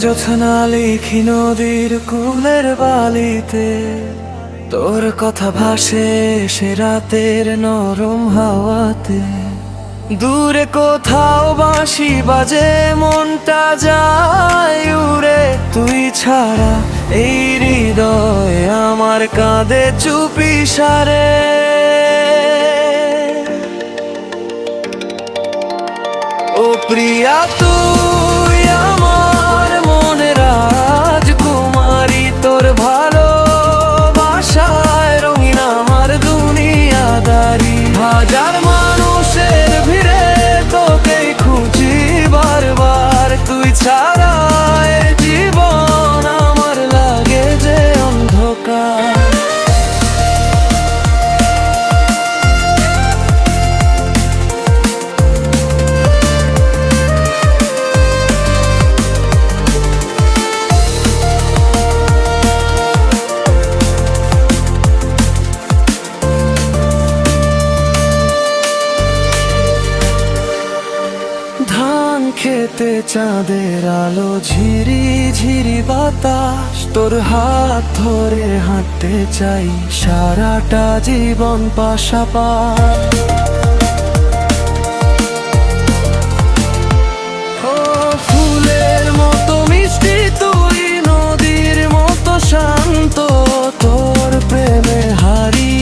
জোছনা লিখি নদীর কূলের বালিতে, তোর কথা ভাসে সে রাতের নরম হাওয়াতে। দূরে কোথাও বাঁশি বাজে মনটা যায় উড়ে, তুই ছাড়া এই হৃদয় আমার কাঁধে চুপি সারে। ও প্রিয়া তুই আমার মনের রাজকুমারী, তোর ভালোবাসায় রঙিন আমার দুনিয়াদারি। হাজার মানুষের ভিড়ে তোকে খুঁজি বারবার, তুই ছাড়া এ জীবন আমার লাগে যে অন্ধকার। ধান খেতে চাঁদের আলো, ঝিরি ঝিরি বাতাস, তোর হাত ধরে হাঁটতে চাই সারাটা জীবন পাশাপাশি। ও ফুলের মতো মিষ্টি তুই, নদীর মতো শান্ত, তোর প্রেমে হারিয়ে